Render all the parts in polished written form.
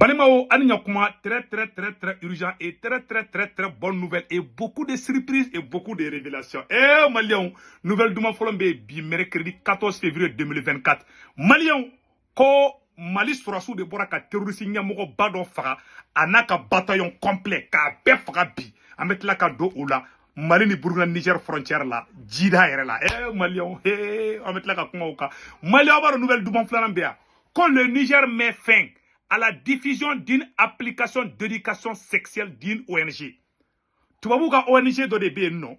Balimao, Aninyakuma, très urgent et très bonne nouvelle et beaucoup de surprises et beaucoup de révélations. Malion, nouvelle Douma Folombe, mercredi 14 février 2024. Malion, ko Mali surasu de Boraka terroriste Nyamogo Bado Faga, Anaka bataillon complet, ka Befaga bi, Amet la ka do oula. Mali ni Burkina Niger frontière là, Jida ere là. Malion, Amet la ka kumauka. Malion avoir une nouvelle Douma Folombe. Quand le Niger met fin à la diffusion d'une application d'éducation sexuelle d'une ONG. Tu vas voir ONG do de be non.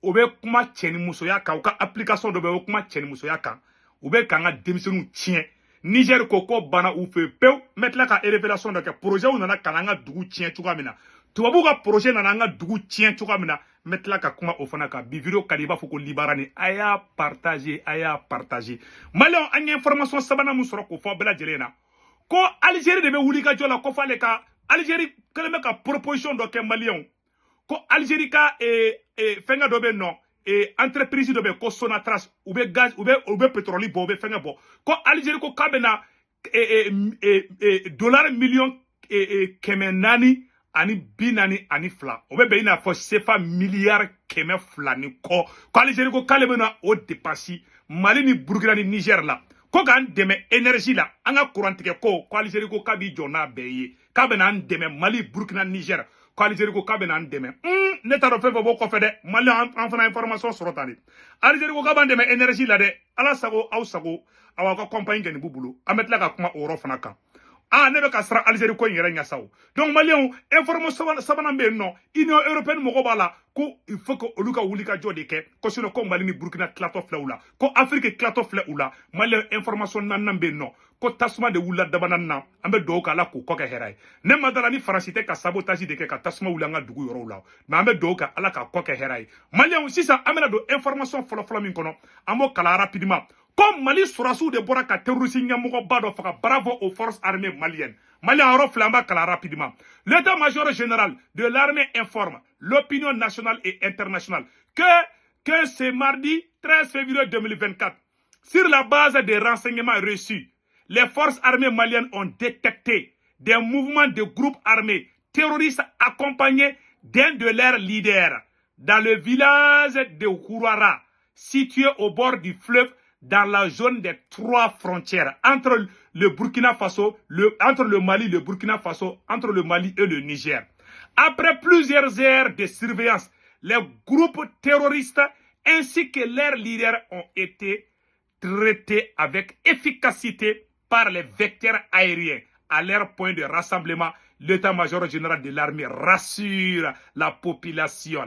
Obe kuma cheni musoya ka ou ka application do be kuma cheni musoya ka. Obe kanga démissionnu tien. Niger koko bana ou fe peu mettre la ka révélation de que projet ou nana kananga dugu tien tuka mina. Tu vas voir projet nana dugu tien tuka mina mettre la ka kuma ofana ka bi vidéo kaliba foko libarani aya partager. Malon anya information sabana musoro ko fo bela jelena. Ko Algérie de wuli ka jola ko fale ka Algérie keleme ka proposition do ke Malion ko Algérie ka fenga do be non entreprise do be ko Sonatras ou be gaz ou be pétrole bo be fenga bo ko Algérie ko kabena dollar million kemenani ani binani ani fla o be ina fo sefa milliard keme fla ni ko Algérie ko kalebena o dépassi Mali ni Burkina ni Niger la ko kan deme énergie la anga courant tike ko Algérie ko kabi jona beye kabena ndeme Mali Burkina Niger ko Algérie ko kabena ndeme neta do fefo bo ko fede Mali en fana information sorotani Algérie ko kabana ndeme énergie la de ala sago aw sago awa ko compagnie ngeni bubulu ametla ka kuma oro fana kan ne be ka sara Algérie ko yere nya saw donc Malien information sabana be non Union européenne mo ko bala ko il faut que oluka wulika jodi ke ko sino ko Mali ni Burkina klato flaula ko Afrique klato flaula Malien information nan be non ko tasuma de wula dabanan na ambe do ka la ko ke heray ne madala ni francité ka sabotage de ke ka tasuma wula nga dugu yoro la mais ambe do ka ala ka ko ke heray Malien sisa amena do information folo min kono amo kala rapidement. Comme Mali surasu de Boraka terroriste Nyamogo Bado Faga, bravo aux forces armées maliennes. Mali en flamba kala rapidement. L'état-major général de l'armée informe l'opinion nationale et internationale que ce mardi 13 février 2024, sur la base des renseignements reçus, les forces armées maliennes ont détecté des mouvements de groupes armés terroristes accompagnés d'un de leurs leaders dans le village de Kourouara, situé au bord du fleuve dans la zone des 3 frontières entre le Burkina Faso, entre le Mali, le Burkina Faso, entre le Mali et le Niger. Après plusieurs heures de surveillance, les groupes terroristes ainsi que leurs leaders ont été traités avec efficacité par les vecteurs aériens. À leur point de rassemblement, l'état-major général de l'armée rassure la population,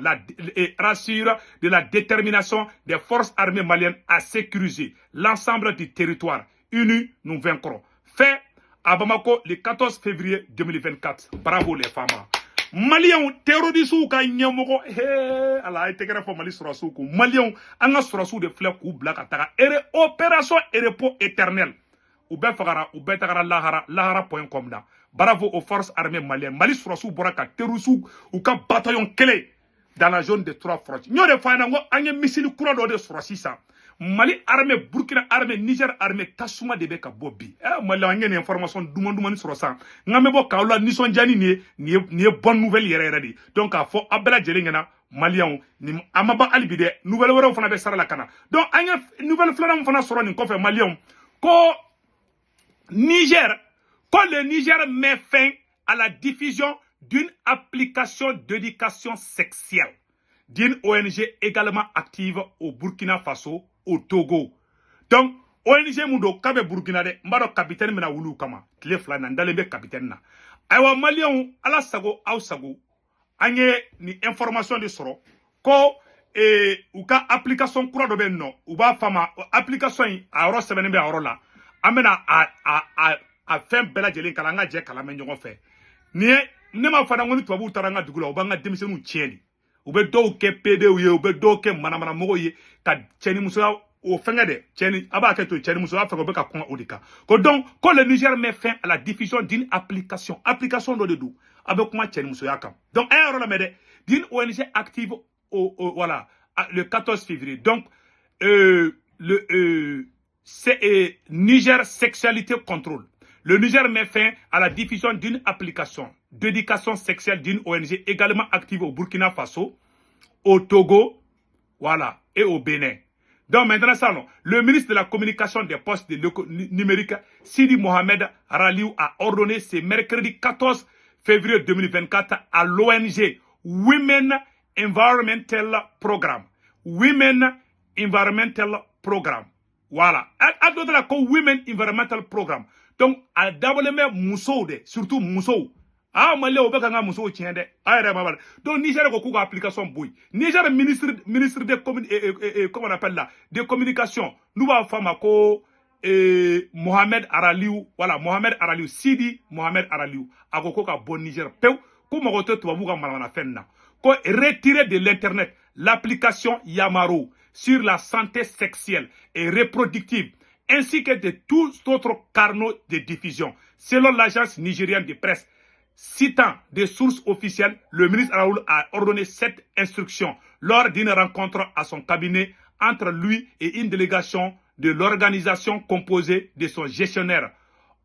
rassure de la détermination des forces armées maliennes à sécuriser l'ensemble du territoire. Unis, nous vaincrons. Fait à Bamako le 14 février 2024. Bravo les femmes. Maliens terroristes ka nyamoko ala itekera fo Mali surasu ko Maliens anga surasu de fleur ku blaka taka opération repos éternel. Ou bien fagara ou bien tagara lahara.com da. Bravo aux forces armées maliennes. Mali surasu boraka terroristes ou ka bataillon clé dans la zone des 3 frontières. Nous de fana ngo anye missile kura do de surasi sa. Mali armée, Burkina armée, Niger armée, tasuma de beka bobi. Mali anye ni information duman surasa. Ngame bo kaula nison jani ni bonne nouvelle yere di. Donc a fo abela jelingena Malien ni amaba alibide nouvelle woro fana be sara la kana. Donc anye nouvelle flanam fana soro ni ko fe Malien ko Niger, quand le Niger met fin à la diffusion d'une application d'éducation sexuelle d'une ONG également active au Burkina Faso, au Togo. Donc, ONG Mundo Kabe Burkina de Mbaro capitaine mena wulu kama, kile flana ndalebe capitaine na. Aywa Malien ala sago au sago, anye ni information de soro, ko ou ka application kura do ben no, ou ba fama application yi a oro sebene be a oro la. Amena a fem bela jeli kalanga je kalame nyogo fe ni ne ma fana ngoni tubabu taranga dugula obanga demisenu tieni ube do ke pede uye ube do ke mana mogo ye ka tieni muso o fenga de tieni aba ke to tieni muso afa ko be ka kon odika ko donc quand le Niger met fin à la diffusion d'une application do de dou avec comment tieni muso yakam donc un euro la mede d'une ONG active voilà le 14 février donc c'est Niger Sexualité Contrôle. Le Niger met fin à la diffusion d'une application d'éducation sexuelle d'une ONG également active au Burkina Faso, au Togo, voilà, et au Bénin. Donc maintenant, ça, non. Le ministre de la Communication des Postes numériques, Sidi Mohamed Raliou, a ordonné ce mercredi 14 février 2024 à l'ONG Women Environmental Programme. Women Environmental Programme. Voilà. À d'autres là, Women Environmental Programme. Donc, à d'abord, surtout Moussou. Ah, Malé, on peut gagner Moussou, tiens, donc, Niger a une application bouille. Niger, ministre de comment on appelle là, de communication. Nous avons fait Mohamed Araliou, voilà, Mohamed Araliou, Sidi Mohamed Araliou. A un bon Niger. Peu, comme on retrouve, on va faire retirer de l'internet l'application Yamaro sur la santé sexuelle et reproductive, ainsi que de tous autres canaux de diffusion. Selon l'agence nigérienne de presse, citant des sources officielles, le ministre Raoul a ordonné cette instruction lors d'une rencontre à son cabinet entre lui et une délégation de l'organisation composée de son gestionnaire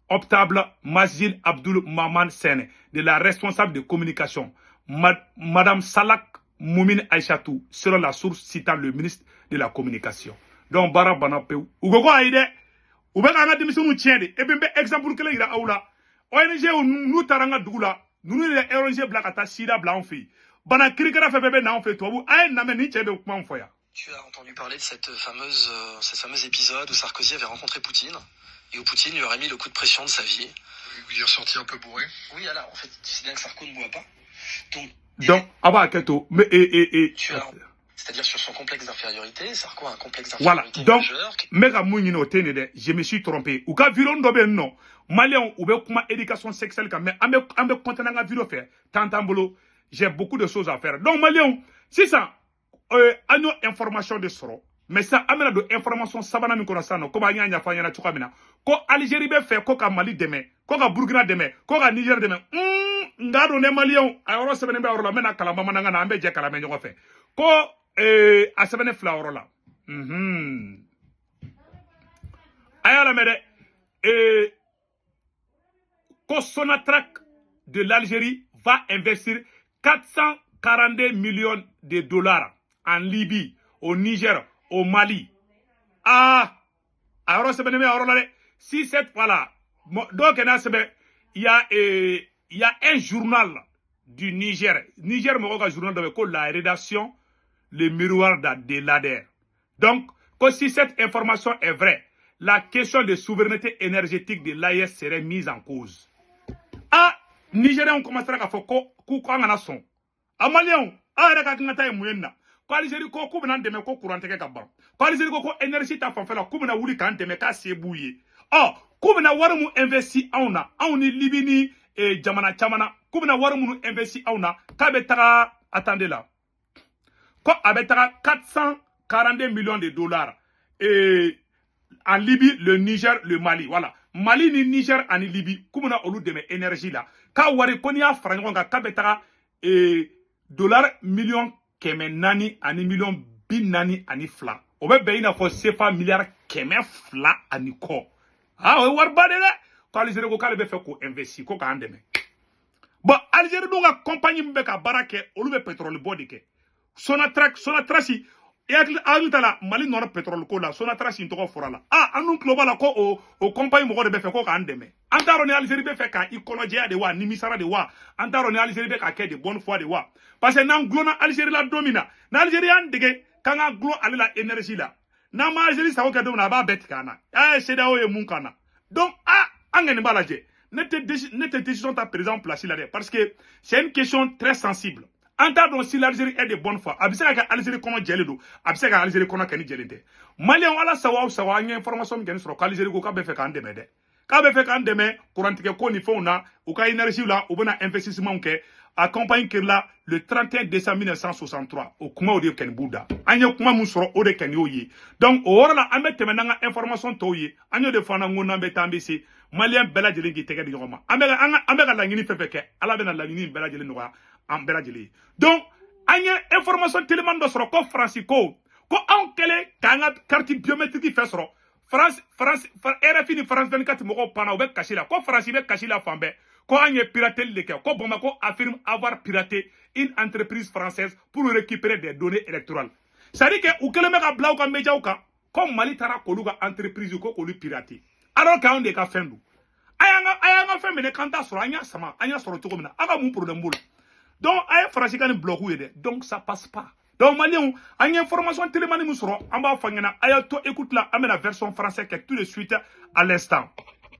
optable Mazil Abdul Maman Sene, de la responsable de communication, Madame Salak Moumine Aïchatou, selon la source citant le ministre de la communication. Donc, Bara Banapeu, Ugogo Aïde, Oubega démission nous tient, et bien, exemple que l'on a là. ONG nous taranga doula nous les ONG blakata sida blanc fait bana krikara fait bébé na on fait toi ay na meni tchebe comment foya. Tu as entendu parler de cet fameux épisode où Sarkozy avait rencontré Poutine et où Poutine lui aurait mis le coup de pression de sa vie. Il est ressorti un peu bourré. Oui, alors en fait, tu sais bien que Sarko ne boit pas. Donc aba keto mais c'est-à-dire sur son complexe d'infériorité, Sarko a un complexe voilà. d'infériorité Donc majeur. mega mounino tenede, je me suis trompé. Ou ka viron dobe non. Malien ou be kuma éducation sexuelle quand mais ambe contenant nga vidéo faire. Tantambolo, j'ai beaucoup de choses à faire. Donc malien, c'est ça agno information de soro. Mais ça amena de information sabana mi kono sano ko ba nya nya fa nya na chukamina. Ko Algérie be fait ko ka Mali demain, ko ka Burkina demain, ko ka Niger demain. Ngado ne malien ayoro sebene be ayoro mena kala mama nga na ambe je kala me nyoko fe. Ko a sebene flawro la. Ayala mede ko Sonatrach de l'Algérie va investir 442 millions de dollars en Libye, au Niger, au Mali. Ah, alors c'est bien, si cette voilà, donc il y a un journal du Niger, journal de la rédaction, le miroir de l'ADER. Donc, si cette information est vraie, la question de souveraineté énergétique de l'AES serait mise en cause. Ah, Nigérien, on commencera à faire quoi en son. Ah, Malien, ah, regarde, on a été moyen. Ko Algérie ko bena deme ko courant teke ka ban. Ko Algérie ko énergie ta fan fela ko bena wuli kan deme ka sebuye. Oh, ko bena waru mu investi auna, auni libini e jamana chamana, ko bena waru mu investi auna, ka be taka attendez là. Ko abetaka 442 millions de dollars en Libye, le Niger, le Mali. Voilà. Mali ni Niger en Libye, ko bena olu deme énergie là. Ka wari ko ni a frango ka betaka dollars millions keme nani ani million bin nani ani fla. Obe beina fo sefa milliard keme fla ani ko. Ah, o war bade le. Ko Algérie ko kale be fe ko investi ko ka andeme. Bon, Algérie do ga compagnie mbe ka barake olu be pétrole bodi ke. Sonatrach si e agitala Mali nord pétrole ko la Sonatrach si ntoko forala. Ah, anu global ko o compagnie mo de be fe ko ka andeme. Antaro ni Algérie be fe ka ikonoje de wa ni misara de wa. Antaro ni Algérie be ka ke de bonne foi de wa. Parce que nan glo na Algérie la domina. Na Algérie an dege kanga glo ale la énergie la. Na ma Algérie sa ko ke domina ba bet kana. Seda o ye mun kana. Donc angeni balaje. Nette décision ta président placé là parce que c'est une question très sensible. Antaro si l'Algérie est de bonne foi. Abisa ka Algérie kono jele do. Abisa ka Algérie kono kani jelente. Malien wala sawa nya information ngeni soro Algérie ko ka be fe ka ndeme de. Ka be fe ka ndeme courantike ko ni fona ou ka énergie là ou bena investissement ke accompagne que là le 31 décembre 1963 au kuma o de ken buda anya kuma mu soro o de ken yoyi donc o wora la amete menanga information toyi anyo de fana ngona betambisi malien bela jeli ngi tege di ngoma amega la ngini fefeke ala bena la ngini bela jeli noa am bela jeli donc anya information tellement do soro ko francisco ko on kele kanga carte biométrique fe soro RFI ni France 24 mɔgɔw panna u bɛ kasi la ko France bɛ kasi la fan bɛɛ ko an ye pirateli de kɛ ko Bamako affirme avoir piraté une entreprise française pour récupérer des données électorales c'est-à-dire que u kɛlen bɛ ka bila u ka médiaw kan ko Mali taara k'olu ka entreprise ko k'olu piraté alors que anw de ka fɛn don a y'an ka fɛn minɛ k'an t'a sɔrɔ an y'a sama an y'a sɔrɔ cogo min na a ka mun problème b'o la donc a ye France ka nin bloc ye dɛ donc ça passe pas donc Maliens an ye information télémani min sɔrɔ an b'a fɔ ɲɛna a y'a to écoute la an bɛna version français kɛ tout de suite à l'instant